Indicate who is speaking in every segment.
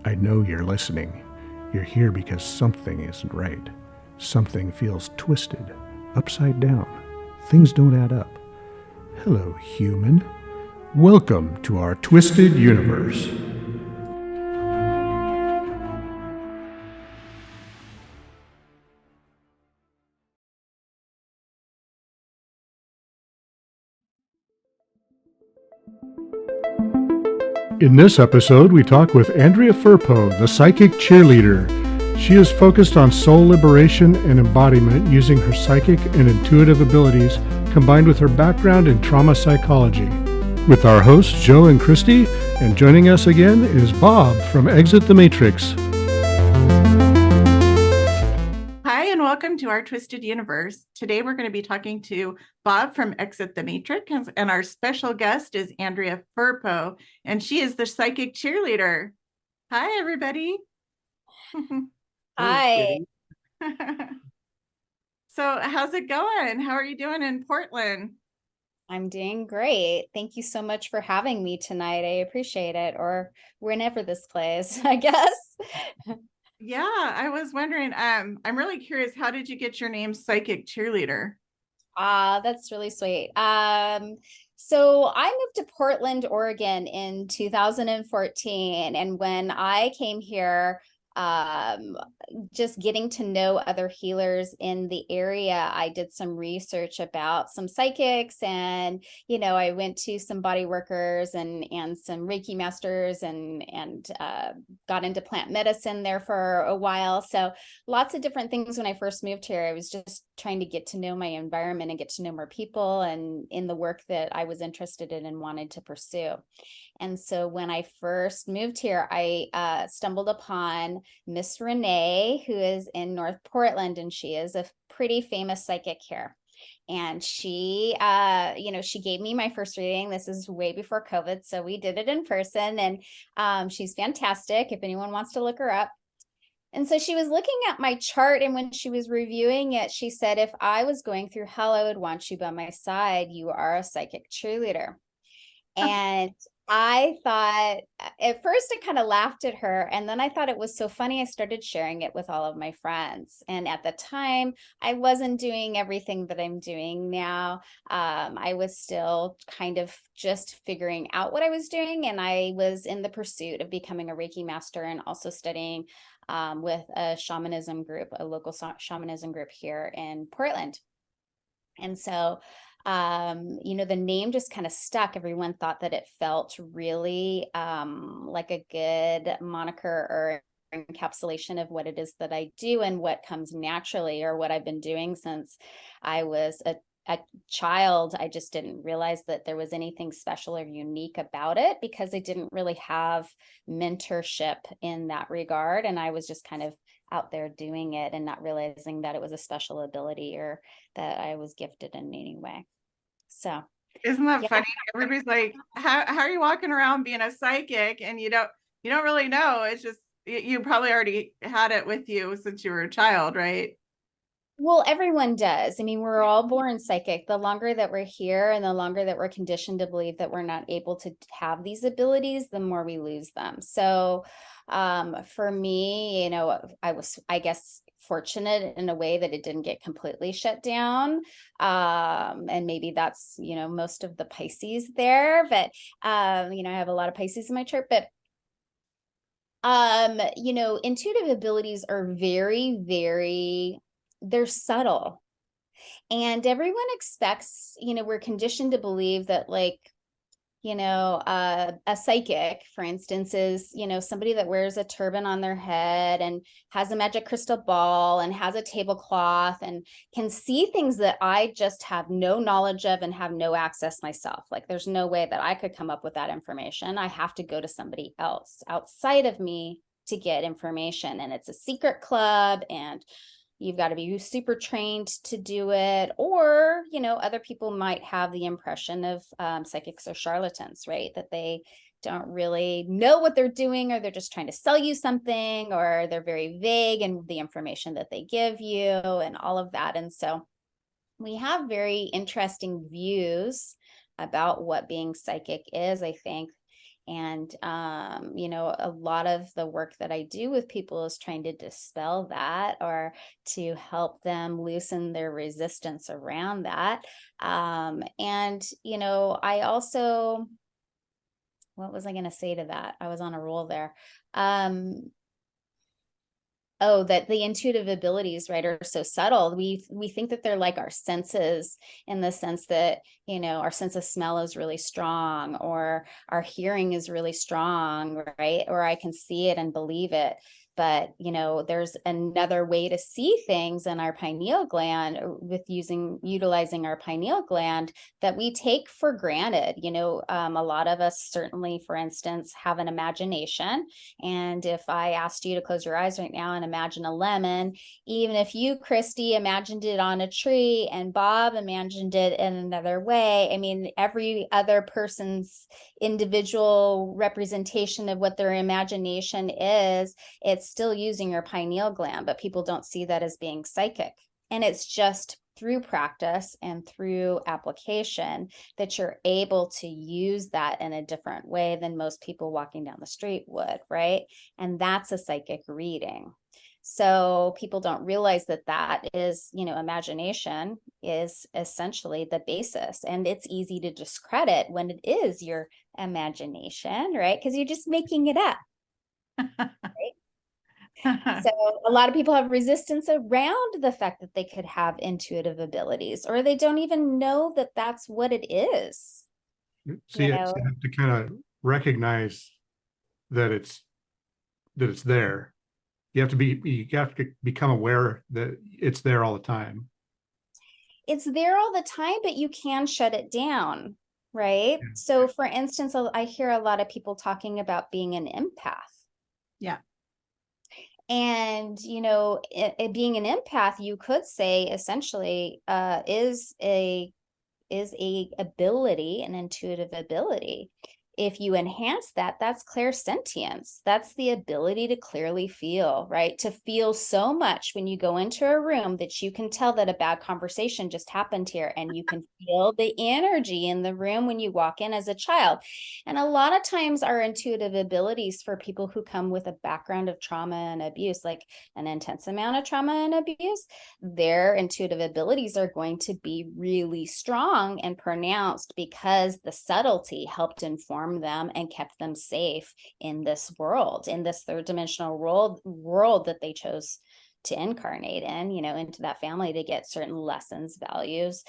Speaker 1: I know you're listening. You're here because something isn't right. Something feels twisted, upside down. Things don't add up. Hello, human. Welcome to our twisted universe. In this episode, we talk with Andrea Firpo, the Psychic Cheerleader. She is focused on soul liberation and embodiment using her psychic and intuitive abilities combined with her background in trauma psychology. With our hosts, Joe and Christy, and joining us again is Bob from Exit the Matrix.
Speaker 2: Hi, and welcome to our Twisted Universe. Today we're going to be talking to Bob from Exit the Matrix, and our special guest is Andrea Firpo, and she is the Psychic Cheerleader. Hi, everybody.
Speaker 3: Hi.
Speaker 2: So how's it going? How are you doing in Portland?
Speaker 3: I'm doing great. Thank you so much for having me tonight. I appreciate it, or whenever this plays, I guess.
Speaker 2: Yeah, I was wondering, I'm really curious, how did you get your name Psychic Cheerleader?
Speaker 3: That's really sweet. So I moved to Portland, Oregon in 2014. And when I came here, just getting to know other healers in the area, I did some research about some psychics, and I went to some body workers and some Reiki masters, and got into plant medicine there for a while. So lots of different things. When I first moved here, I was just trying to get to know my environment and get to know more people, and in the work that I was interested in and wanted to pursue. And so when I first moved here, I stumbled upon Miss Renee, who is in North Portland, and she is a pretty famous psychic here. And she gave me my first reading. This is way before COVID, so we did it in person, and she's fantastic if anyone wants to look her up. And so she was looking at my chart, and when she was reviewing it, she said, if I was going through hell, I would want you by my side. You are a psychic cheerleader. And I thought, at first I kind of laughed at her, and then I thought it was so funny. I started sharing it with all of my friends. And at the time, I wasn't doing everything that I'm doing now. I was still kind of just figuring out what I was doing. And I was in the pursuit of becoming a Reiki master, and also studying with a shamanism group, a local shamanism group here in Portland. And so the name just kind of stuck. Everyone thought that it felt really like a good moniker or encapsulation of what it is that I do and what comes naturally, or what I've been doing since I was a child. I just didn't realize that there was anything special or unique about it, because I didn't really have mentorship in that regard. And I was just kind of out there doing it and not realizing that it was a special ability or that I was gifted in any way. So
Speaker 2: isn't that funny? Everybody's like, how are you walking around being a psychic and you don't really know? It's just, you probably already had it with you since you were a child, right?
Speaker 3: Well, everyone does. I mean, we're all born psychic. The longer that we're here and the longer that we're conditioned to believe that we're not able to have these abilities, the more we lose them. So for me, I was, I guess, fortunate in a way that it didn't get completely shut down. And maybe that's, most of the Pisces there, but, I have a lot of Pisces in my chart, but intuitive abilities are very, very, they're subtle. And everyone expects, we're conditioned to believe that, like, a psychic, for instance, is, somebody that wears a turban on their head and has a magic crystal ball and has a tablecloth and can see things that I just have no knowledge of and have no access myself. Like, there's no way that I could come up with that information. I have to go to somebody else outside of me to get information. And it's a secret club, and you've got to be super trained to do it. Or, other people might have the impression of psychics are charlatans, right? That they don't really know what they're doing, or they're just trying to sell you something, or they're very vague in the information that they give you and all of that. And so we have very interesting views about what being psychic is, I think. And, a lot of the work that I do with people is trying to dispel that, or to help them loosen their resistance around that. I also, what was I going to say to that? I was on a roll there. Oh, that the intuitive abilities, right, are so subtle. We think that they're like our senses, in the sense that, our sense of smell is really strong, or our hearing is really strong, right? Or I can see it and believe it. But, there's another way to see things in our pineal gland, with utilizing our pineal gland, that we take for granted. A lot of us, certainly, for instance, have an imagination. And if I asked you to close your eyes right now and imagine a lemon, even if you, Christy, imagined it on a tree and Bob imagined it in another way, I mean, every other person's individual representation of what their imagination is, it's still using your pineal gland, but people don't see that as being psychic. And it's just through practice and through application that you're able to use that in a different way than most people walking down the street would, right? And that's a psychic reading. So people don't realize that is, imagination is essentially the basis, and it's easy to discredit when it is your imagination, right? Because you're just making it up. So a lot of people have resistance around the fact that they could have intuitive abilities, or they don't even know that that's what it is.
Speaker 1: So you have to kind of recognize that it's there. You have to become aware that it's there all the time.
Speaker 3: It's there all the time, but you can shut it down, right?
Speaker 1: Yeah.
Speaker 3: So for instance, I hear a lot of people talking about being an empath.
Speaker 2: Yeah.
Speaker 3: And, it being an empath, you could say essentially is a ability, an intuitive ability. If you enhance that, that's clairsentience. That's the ability to clearly feel, right? To feel so much when you go into a room that you can tell that a bad conversation just happened here, and you can feel the energy in the room when you walk in as a child. And a lot of times our intuitive abilities, for people who come with a background of trauma and abuse, like an intense amount of trauma and abuse, their intuitive abilities are going to be really strong and pronounced, because the subtlety helped inform them and kept them safe in this world, in this third dimensional world that they chose to incarnate in, into that family, to get certain lessons, values,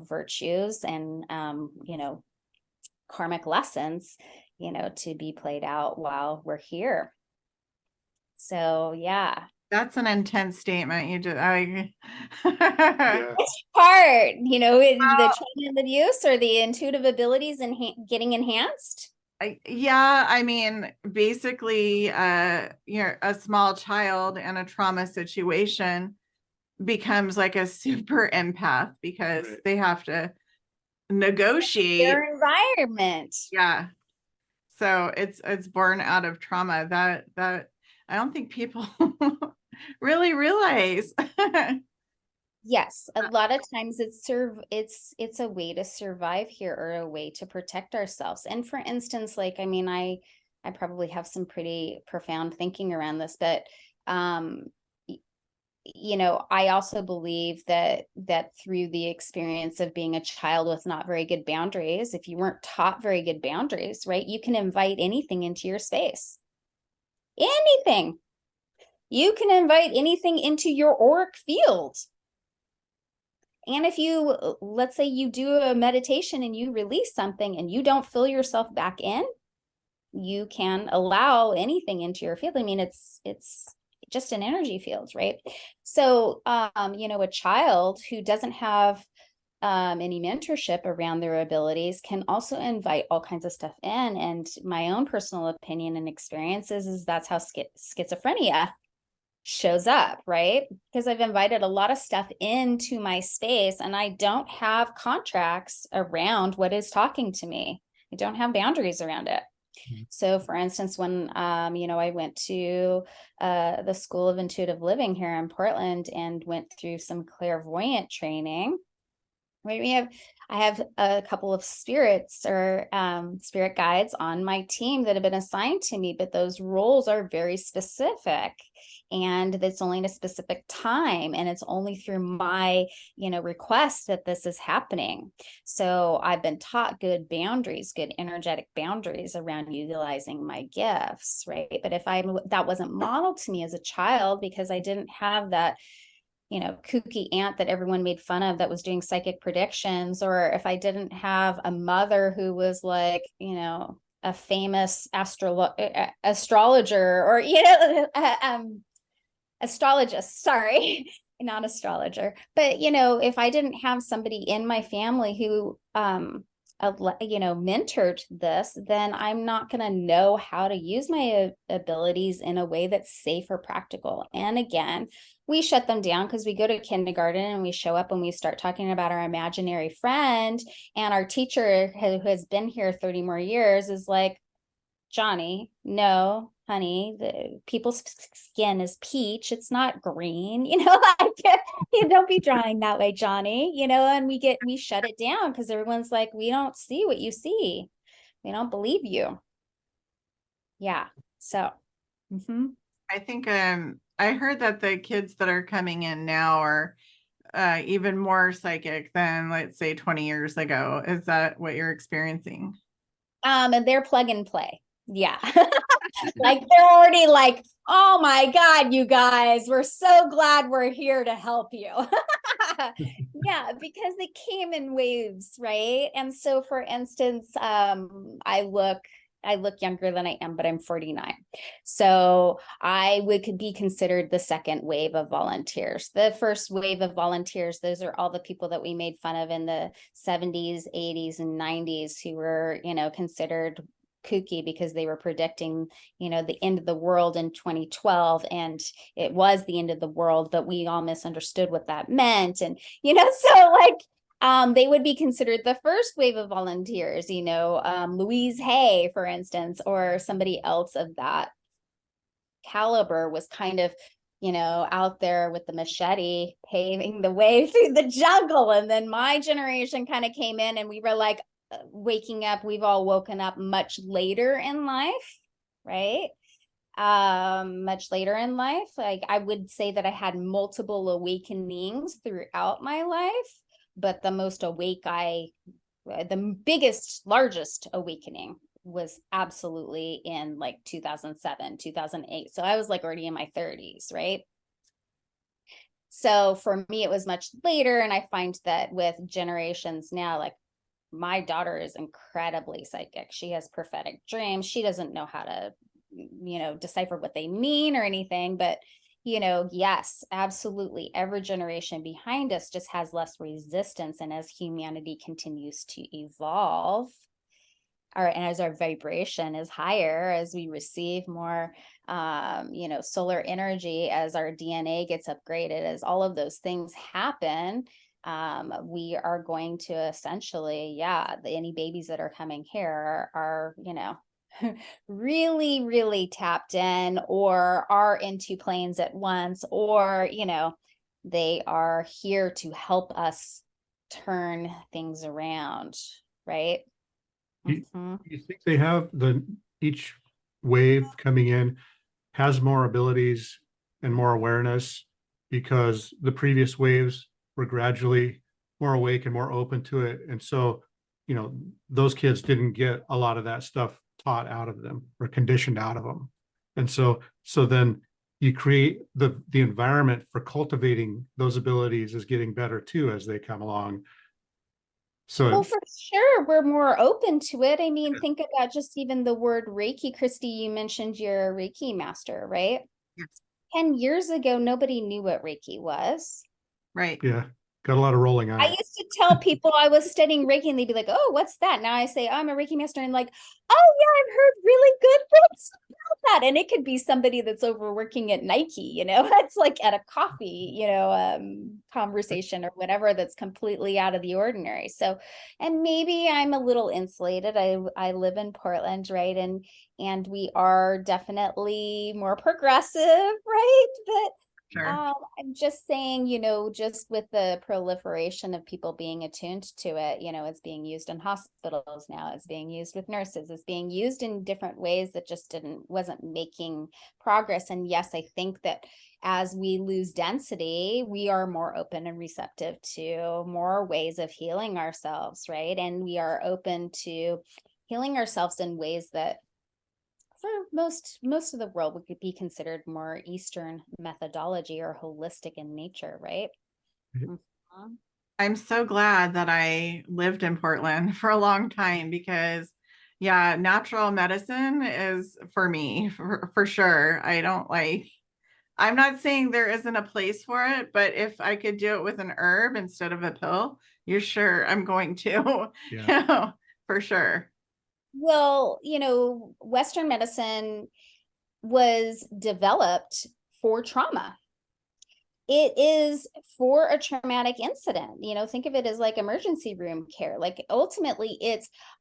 Speaker 3: virtues, and, karmic lessons, to be played out while we're here. So, yeah.
Speaker 2: That's an intense statement. You just,
Speaker 1: Yeah.
Speaker 3: Which part, the trauma and abuse, or the intuitive abilities and getting enhanced?
Speaker 2: Yeah, I mean, basically, a small child in a trauma situation becomes like a super empath, because they have to negotiate
Speaker 3: their environment.
Speaker 2: Yeah. So it's born out of trauma that I don't think people really realize.
Speaker 3: Yes, a lot of times it's a way to survive here, or a way to protect ourselves. And for instance, like, I mean, I probably have some pretty profound thinking around this, but I also believe that through the experience of being a child with not very good boundaries, if you weren't taught very good boundaries, right, you can invite anything into your space. Anything. You can invite anything into your auric field. And if you, let's say you do a meditation and you release something and you don't fill yourself back in, you can allow anything into your field. I mean, it's just an energy field, right? So, a child who doesn't have any mentorship around their abilities can also invite all kinds of stuff in. And my own personal opinion and experiences is that's how schizophrenia shows up, right? Because I've invited a lot of stuff into my space, and I don't have contracts around what is talking to me. I don't have boundaries around it. So for instance, when, I went to the School of Intuitive Living here in Portland and went through some clairvoyant training, right? We have I have a couple of spirits or spirit guides on my team that have been assigned to me, but those roles are very specific, and it's only in a specific time, and it's only through my, request that this is happening. So I've been taught good boundaries, good energetic boundaries around utilizing my gifts, right? But if that wasn't modeled to me as a child, because I didn't have that kooky aunt that everyone made fun of that was doing psychic predictions, or if I didn't have a mother who was like, a famous astrologer, or, astrologist, sorry, not astrologer, but, if I didn't have somebody in my family who, mentored this, then I'm not going to know how to use my abilities in a way that's safe or practical. And again, we shut them down because we go to kindergarten and we show up and we start talking about our imaginary friend, and our teacher who has been here 30 more years is like, Johnny, no, honey, the people's skin is peach. It's not green, like, don't be drawing that way, Johnny, and we shut it down because everyone's like, we don't see what you see. We don't believe you. Yeah. So,
Speaker 2: I think I heard that the kids that are coming in now are even more psychic than, let's say, 20 years ago. Is that what you're experiencing?
Speaker 3: And they're plug and play. Yeah. Like they're already like, oh my God, you guys, we're so glad we're here to help you. Yeah, because they came in waves, right? And so for instance, I look younger than I am, but I'm 49. So I could be considered the second wave of volunteers. The first wave of volunteers, those are all the people that we made fun of in the 70s, 80s, and 90s who were, considered kooky because they were predicting, the end of the world in 2012, and it was the end of the world, but we all misunderstood what that meant. And, so like, they would be considered the first wave of volunteers, Louise Hay, for instance, or somebody else of that caliber was kind of, out there with the machete paving the way through the jungle. And then my generation kind of came in, and we were like, waking up, we've all woken up much later in life, right? Much later in life. Like I would say that I had multiple awakenings throughout my life, but the biggest, largest awakening was absolutely in like 2007, 2008. So I was like already in my 30s, right? So for me, it was much later. And I find that with generations now, like my daughter is incredibly psychic. She has prophetic dreams. She doesn't know how to, decipher what they mean or anything, but, yes, absolutely. Every generation behind us just has less resistance. And as humanity continues to evolve, and as our vibration is higher, as we receive more, solar energy, as our DNA gets upgraded, as all of those things happen, we are going to essentially, any babies that are coming here are really, really tapped in, or are in two planes at once, or, they are here to help us turn things around, right?
Speaker 1: You think they have each wave coming in has more abilities and more awareness because the previous waves were gradually more awake and more open to it. And so, those kids didn't get a lot of that stuff taught out of them or conditioned out of them. And so then you create the environment for cultivating those abilities is getting better too as they come along. So
Speaker 3: well, for sure, we're more open to it. I mean, think about just even the word Reiki. Christy, you mentioned you're a Reiki master, right?
Speaker 2: Yes.
Speaker 3: 10 years ago, nobody knew what Reiki was.
Speaker 2: Right.
Speaker 1: Yeah. Got a lot of rolling eyes.
Speaker 3: I used to tell people I was studying Reiki, and they'd be like, oh, what's that? Now I say, oh, I'm a Reiki master. And like, oh yeah, I've heard really good things about that. And it could be somebody that's overworking at Nike, it's like at a coffee, conversation or whatever that's completely out of the ordinary. So, and maybe I'm a little insulated. I live in Portland, right? And we are definitely more progressive, right? But
Speaker 2: Sure.
Speaker 3: I'm just saying, just with the proliferation of people being attuned to it, it's being used in hospitals now, it's being used with nurses, it's being used in different ways that just wasn't making progress. And yes, I think that as we lose density, we are more open and receptive to more ways of healing ourselves, right? And we are open to healing ourselves in ways that for most of the world would be considered more Eastern methodology or holistic in nature, right?
Speaker 1: Mhm.
Speaker 2: I'm so glad that I lived in Portland for a long time because, yeah, natural medicine is for me for sure. I'm not saying there isn't a place for it, but if I could do it with an herb instead of a pill, you're sure I'm going to,
Speaker 1: Yeah.
Speaker 2: for sure.
Speaker 3: Well, Western medicine was developed for trauma. It is for a traumatic incident. Think of it as like emergency room care. Like ultimately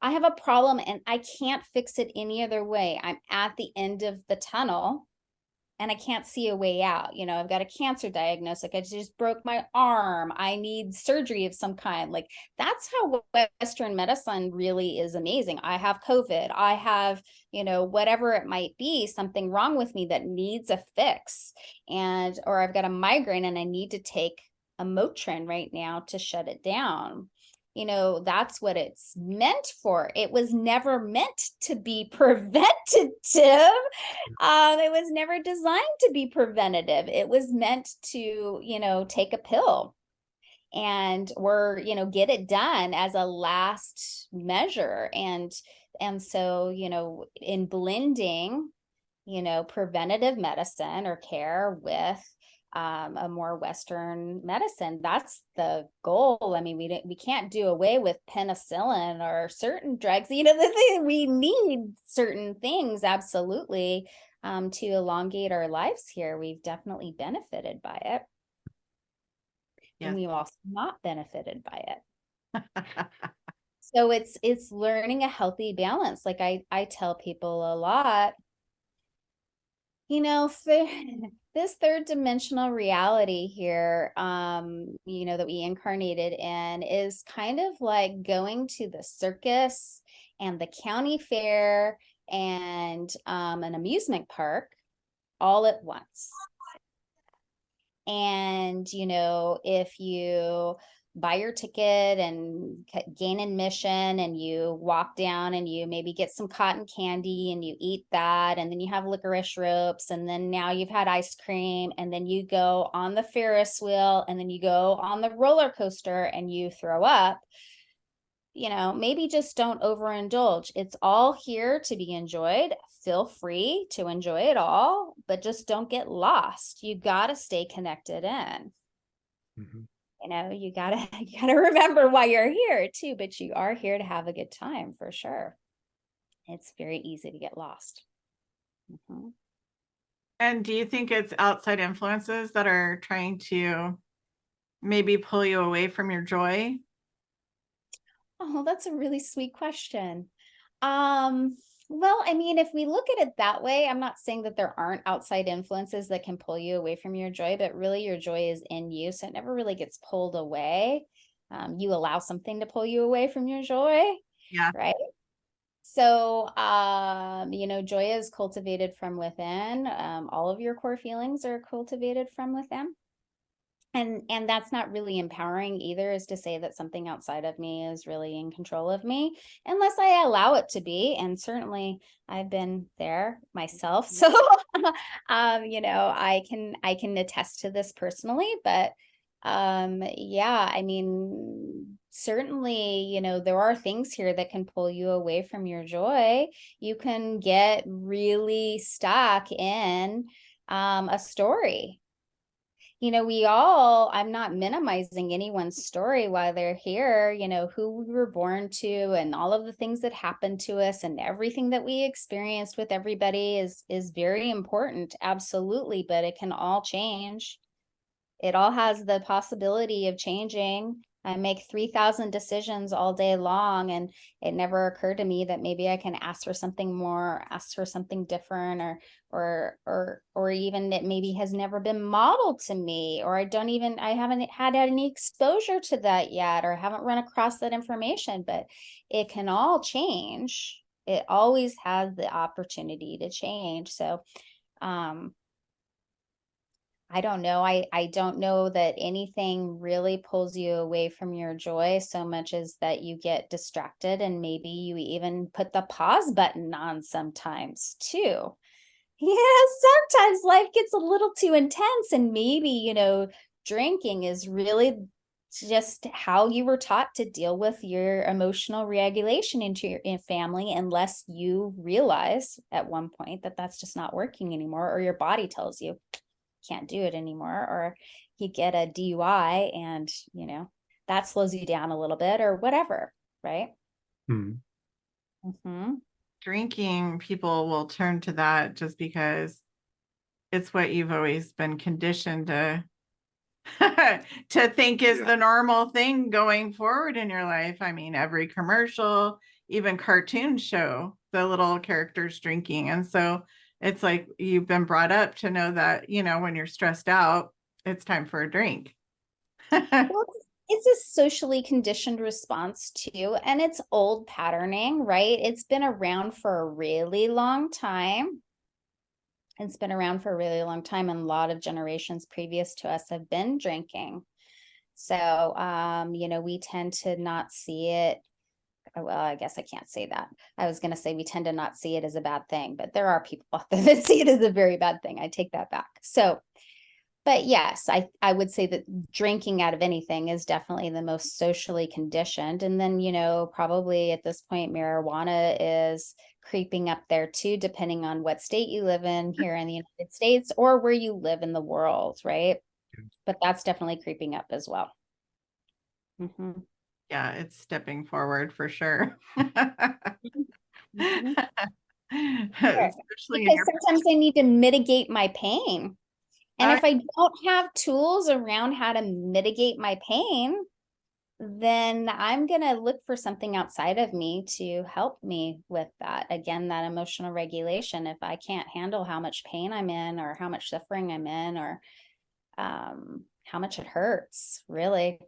Speaker 3: I have a problem and I can't fix it any other way. I'm at the end of the tunnel and I can't see a way out. I've got a cancer diagnosis. Like I just broke my arm. I need surgery of some kind. Like that's how Western medicine really is amazing. I have COVID. I have, whatever it might be, something wrong with me that needs a fix. Or I've got a migraine and I need to take a Motrin right now to shut it down. That's what it's meant for. It was never meant to be preventative. It was never designed to be preventative. It was meant to, take a pill or get it done as a last measure. And so, in blending, preventative medicine or care with a more Western medicine, that's the goal. I mean, we can't do away with penicillin or certain drugs. We need certain things absolutely to elongate our lives here. We've definitely benefited by it, and
Speaker 2: Yes.
Speaker 3: we've also not benefited by it. So it's learning a healthy balance. Like I tell people a lot, this third dimensional reality here, that we incarnated in is kind of like going to the circus and the county fair and an amusement park all at once. And, if you buy your ticket and gain admission and you walk down and you maybe get some cotton candy and you eat that, and then you have licorice ropes, and then now you've had ice cream, and then you go on the Ferris wheel, and then you go on the roller coaster and you throw up, maybe just don't overindulge. It's all here to be enjoyed. Feel free to enjoy it all, but just don't get lost. You got to stay connected in.
Speaker 1: Mhm.
Speaker 3: You gotta remember why you're here too, but you are here to have a good time for sure. It's very easy to get lost. Mm-hmm.
Speaker 2: And do you think it's outside influences that are trying to maybe pull you away from your joy?
Speaker 3: Oh, that's a really sweet question. Well, I mean, if we look at it that way, I'm not saying that there aren't outside influences that can pull you away from your joy, but really your joy is in you. So it never really gets pulled away. You allow something to pull you away from your joy,
Speaker 2: Yeah.
Speaker 3: right? So, joy is cultivated from within. All of your core feelings are cultivated from within. And that's not really empowering either, is to say that something outside of me is really in control of me, unless I allow it to be. And certainly I've been there myself. So, I can attest to this personally, but yeah, I mean, certainly, there are things here that can pull you away from your joy. You can get really stuck in a story. I'm not minimizing anyone's story while they're here, who we were born to and all of the things that happened to us and everything that we experienced with everybody is very important. Absolutely. But it can all change. It all has the possibility of changing. I make 3,000 decisions all day long, and it never occurred to me that maybe I can ask for something more, ask for something different, or even it maybe has never been modeled to me, or I haven't had any exposure to that yet, or haven't run across that information, but it can all change. It always has the opportunity to change. So, I don't know. I don't know that anything really pulls you away from your joy so much as that you get distracted, and maybe you even put the pause button on sometimes too. Yeah, sometimes life gets a little too intense, and maybe, drinking is really just how you were taught to deal with your emotional regulation into your family, unless you realize at one point that that's just not working anymore, or your body tells you can't do it anymore, or you get a DUI and that slows you down a little bit or whatever, right?
Speaker 2: Drinking, people will turn to that just because it's what you've always been conditioned to to think is the normal thing going forward in your life. I mean, every commercial, even cartoons show the little characters drinking. And so it's like you've been brought up to know that, when you're stressed out, it's time for a drink.
Speaker 3: Well, it's a socially conditioned response too, and it's old patterning, right? It's been around for a really long time. It's been around for a really long time, and a lot of generations previous to us have been drinking. So, we tend to not see it. Well, I guess I can't say that. I was going to say we tend to not see it as a bad thing, but there are people out there that see it as a very bad thing. I take that back. So, but yes, I would say that drinking out of anything is definitely the most socially conditioned. And then, probably at this point, marijuana is creeping up there too, depending on what state you live in here in the United States or where you live in the world, right? But that's definitely creeping up as well.
Speaker 2: Yeah, it's stepping forward for sure.
Speaker 3: Sure. Because sometimes I need to mitigate my pain. And if I don't have tools around how to mitigate my pain, then I'm going to look for something outside of me to help me with that. Again, that emotional regulation. If I can't handle how much pain I'm in, or how much suffering I'm in, or how much it hurts, really.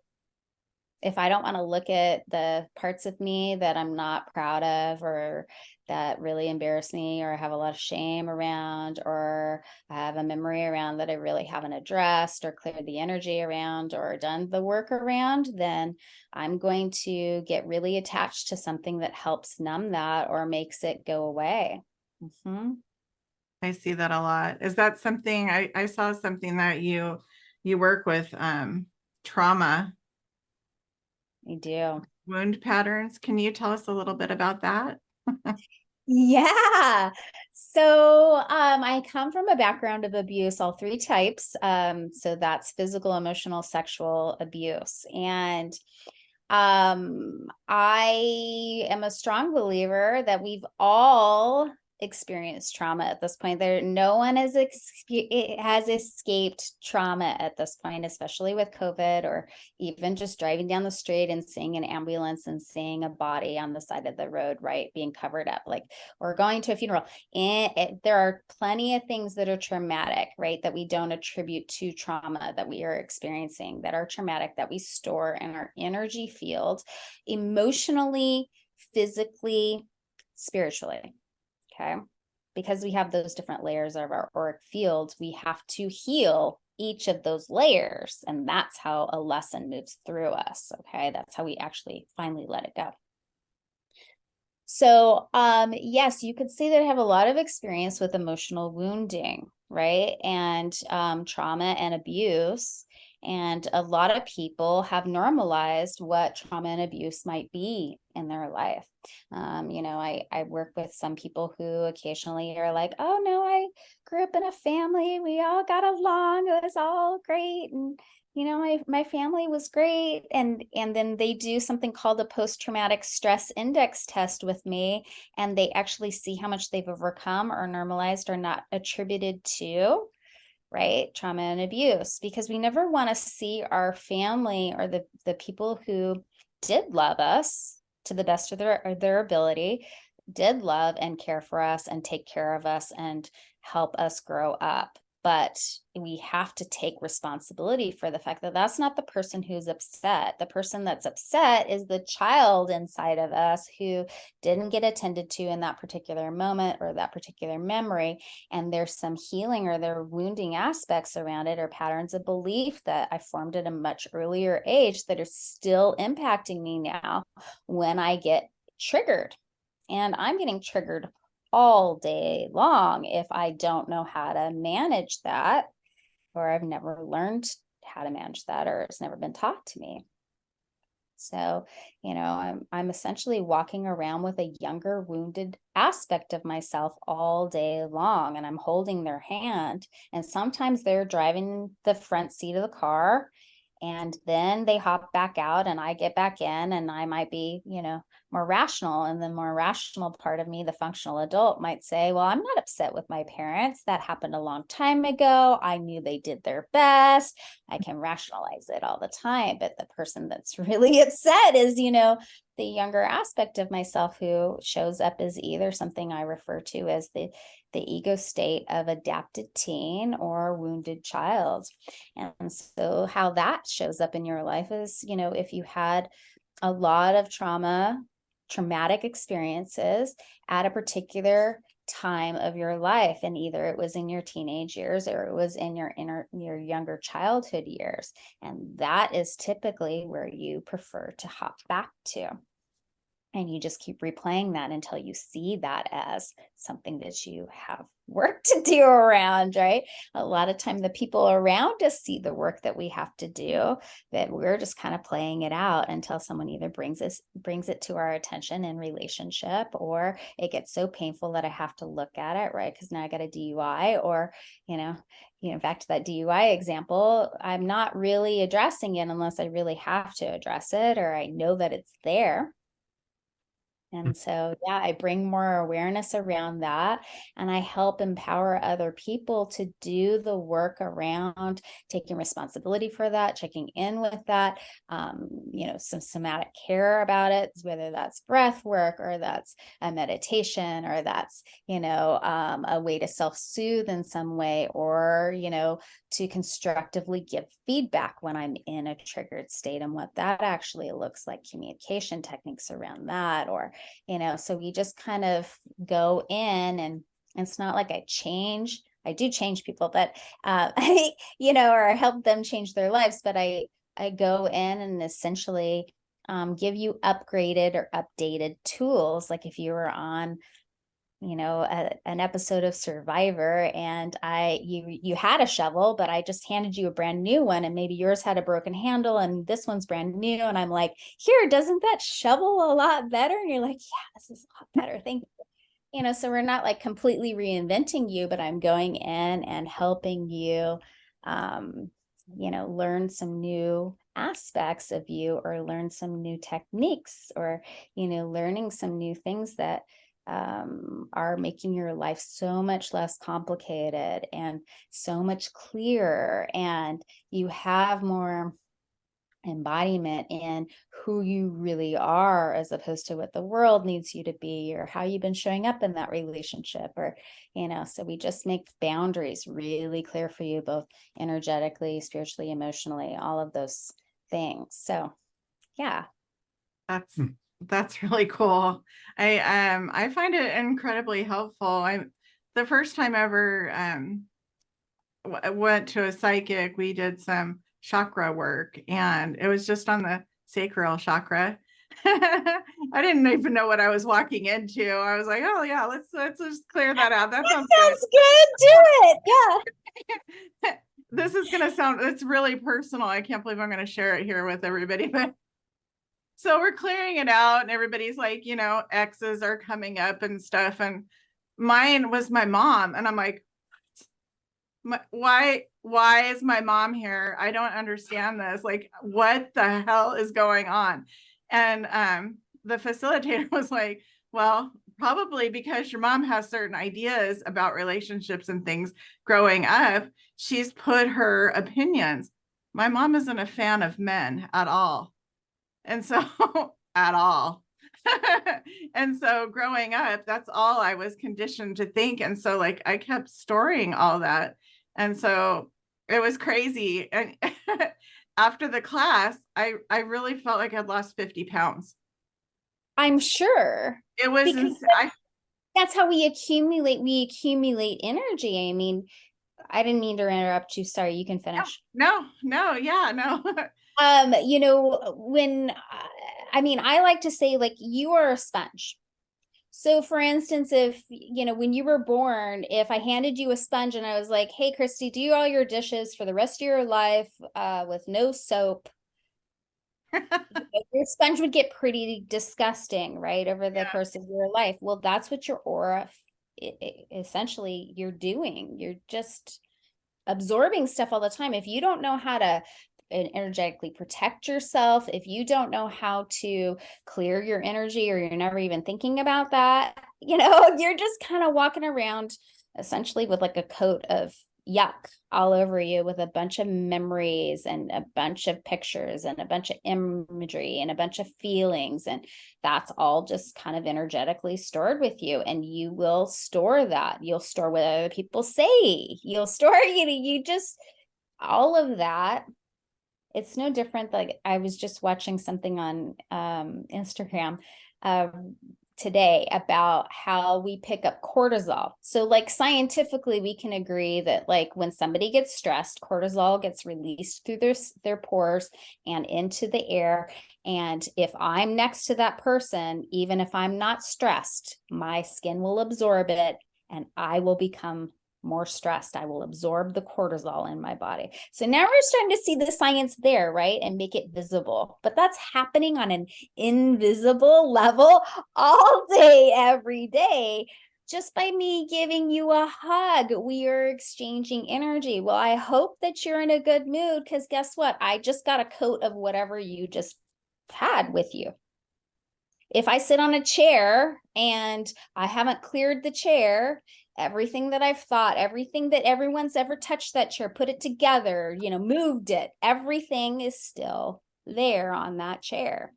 Speaker 3: If I don't want to look at the parts of me that I'm not proud of, or that really embarrass me, or have a lot of shame around, or I have a memory around that I really haven't addressed or cleared the energy around or done the work around, then I'm going to get really attached to something that helps numb that or makes it go away.
Speaker 2: I see that a lot. Is that something I saw something that you work with trauma?
Speaker 3: I do.
Speaker 2: Wound patterns. Can you tell us a little bit about that?
Speaker 3: Yeah. So I come from a background of abuse, all three types. So that's physical, emotional, sexual abuse. And I am a strong believer that we've all experienced trauma at this point. No one has escaped trauma at this point, especially with COVID, or even just driving down the street and seeing an ambulance and seeing a body on the side of the road, right, being covered up, or going to a funeral. And there are plenty of things that are traumatic, right, that we don't attribute to trauma that we are experiencing, that are traumatic, that we store in our energy field, emotionally, physically, spiritually. Okay. Because we have those different layers of our auric field, we have to heal each of those layers. And that's how a lesson moves through us. Okay. That's how we actually finally let it go. So, yes, you could say that I have a lot of experience with emotional wounding, right? And trauma and abuse. And a lot of people have normalized what trauma and abuse might be in their life. I work with some people who occasionally are like, oh no, I grew up in a family. We all got along. It was all great. And my family was great. And then they do something called a post-traumatic stress index test with me, and they actually see how much they've overcome or normalized or not attributed to right? Trauma and abuse, because we never want to see our family or the people who did love us to the best of their ability, did love and care for us and take care of us and help us grow up. But we have to take responsibility for the fact that that's not the person who's upset. The person that's upset is the child inside of us who didn't get attended to in that particular moment or that particular memory. And there's some healing or there are wounding aspects around it or patterns of belief that I formed at a much earlier age that are still impacting me now when I get triggered. And I'm getting triggered all day long if I don't know how to manage that, or I've never learned how to manage that, or it's never been taught to me. So, I'm essentially walking around with a younger wounded aspect of myself all day long, and I'm holding their hand. And sometimes they're driving the front seat of the car, and then they hop back out and I get back in, and I might be, more rational. And the more rational part of me, the functional adult, might say, well, I'm not upset with my parents. That happened a long time ago. I knew they did their best. I can rationalize it all the time. But the person that's really upset is, the younger aspect of myself who shows up as either something I refer to as the ego state of adapted teen or wounded child. And so how that shows up in your life is, if you had a lot of traumatic experiences at a particular time of your life, and either it was in your teenage years or it was in your younger childhood years, and that is typically where you prefer to hop back to. And you just keep replaying that until you see that as something that you have work to do around, right? A lot of time the people around us see the work that we have to do, that we're just kind of playing it out until someone either brings it to our attention in relationship, or it gets so painful that I have to look at it, right? Because now I got a DUI, or, back to that DUI example, I'm not really addressing it unless I really have to address it, or I know that it's there. And so, I bring more awareness around that, and I help empower other people to do the work around taking responsibility for that, checking in with that, some somatic care about it, whether that's breath work or that's a meditation or that's, a way to self-soothe in some way, or, to constructively give feedback when I'm in a triggered state and what that actually looks like, communication techniques around that, or so we just kind of go in, and it's not like I do change people, but or help them change their lives, but I go in and essentially give you upgraded or updated tools. Like if you were on an episode of Survivor and you had a shovel, but I just handed you a brand new one, and maybe yours had a broken handle and this one's brand new, and I'm like, here, doesn't that shovel a lot better? And you're like, yeah, this is a lot better, thank you. So we're not like completely reinventing you, but I'm going in and helping you learn some new aspects of you, or learn some new techniques, or learning some new things that are making your life so much less complicated and so much clearer, and you have more embodiment in who you really are, as opposed to what the world needs you to be, or how you've been showing up in that relationship, or so we just make boundaries really clear for you, both energetically, spiritually, emotionally, all of those things. So
Speaker 2: That's really cool. I find it incredibly helpful. The first time ever I went to a psychic, we did some chakra work, and it was just on the sacral chakra. I didn't even know what I was walking into. I was like, oh yeah, let's just clear that out. That sounds
Speaker 3: good. Do it.
Speaker 2: Yeah. This is gonna sound, it's really personal. I can't believe I'm gonna share it here with everybody, but so we're clearing it out, and everybody's like, exes are coming up and stuff. And mine was my mom. And I'm like, why is my mom here? I don't understand this. Like, what the hell is going on? And the facilitator was like, well, probably because your mom has certain ideas about relationships and things growing up, she's put her opinions. My mom isn't a fan of men at all. And so, at all. And so growing up, that's all I was conditioned to think. And so like I kept storing all that. And so it was crazy. And after the class, I really felt like I'd lost 50 pounds.
Speaker 3: I'm sure.
Speaker 2: It was
Speaker 3: Because that's how we accumulate energy. I mean, I didn't mean to interrupt you. Sorry, you can finish.
Speaker 2: No, yeah, no.
Speaker 3: You know, when I mean, I like to say, like, you are a sponge. So for instance, if, you know, when you were born, if I handed you a sponge and I was like, hey, Christy, do all your dishes for the rest of your life with no soap, your sponge would get pretty disgusting, right? Over the course of your life. Well, that's what your aura, essentially, you're doing. You're just absorbing stuff all the time. If you don't know how to energetically protect yourself, if you don't know how to clear your energy, or you're never even thinking about that, you know, you're just kind of walking around essentially with like a coat of yuck all over you, with a bunch of memories and a bunch of pictures and a bunch of imagery and a bunch of feelings, and that's all just kind of energetically stored with you. And you will store that. You'll store what other people say. You'll store, you just, all of that. It's no different. Like, I was just watching something on Instagram today about how we pick up cortisol. So like scientifically, we can agree that like when somebody gets stressed, cortisol gets released through their pores and into the air. And if I'm next to that person, even if I'm not stressed, my skin will absorb it and I will become more stressed. I will absorb the cortisol in my body. So now we're starting to see the science there, right? And make it visible. But that's happening on an invisible level all day, every day. Just by me giving you a hug, we are exchanging energy. Well, I hope that you're in a good mood, because guess what? I just got a coat of whatever you just had with you. If I sit on a chair and I haven't cleared the chair, everything that I've thought, everything that everyone's ever touched that chair, put it together, you know, moved it, everything is still there on that chair.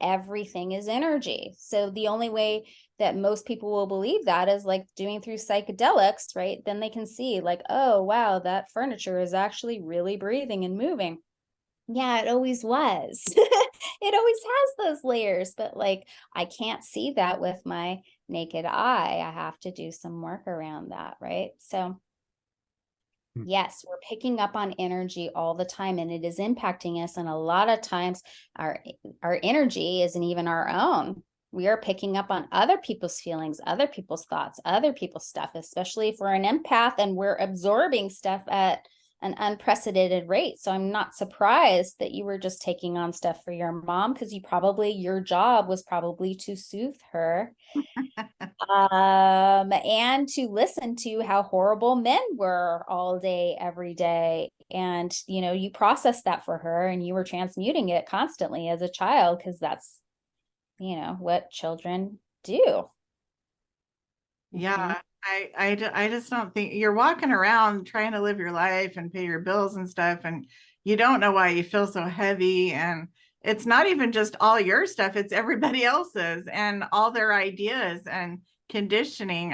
Speaker 3: Everything is energy. So the only way that most people will believe that is like doing through psychedelics, right? Then they can see like, oh, wow, that furniture is actually really breathing and moving. Yeah, it always was. It always has those layers, but like, I can't see that with my naked eye. I have to do some work around that, right? So yes, we're picking up on energy all the time, and it is impacting us. And a lot of times our energy isn't even our own. We are picking up on other people's feelings, other people's thoughts, other people's stuff, especially if we're an empath and we're absorbing stuff at an unprecedented rate. So I'm not surprised that you were just taking on stuff for your mom, because your job was probably to soothe her and to listen to how horrible men were all day, every day. And, you know, you processed that for her and you were transmuting it constantly as a child, because that's, you know, what children do.
Speaker 2: Yeah. I just don't think you're walking around trying to live your life and pay your bills and stuff, and you don't know why you feel so heavy. And it's not even just all your stuff, it's everybody else's and all their ideas and conditioning.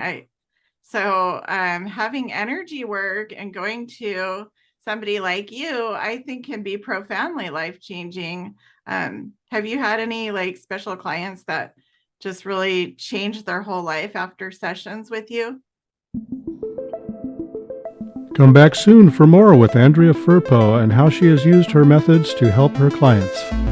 Speaker 2: Having energy work and going to somebody like you, I think can be profoundly life-changing. Have you had any like special clients that just really changed their whole life after sessions with you?
Speaker 1: Come back soon for more with Andrea Firpo and how she has used her methods to help her clients.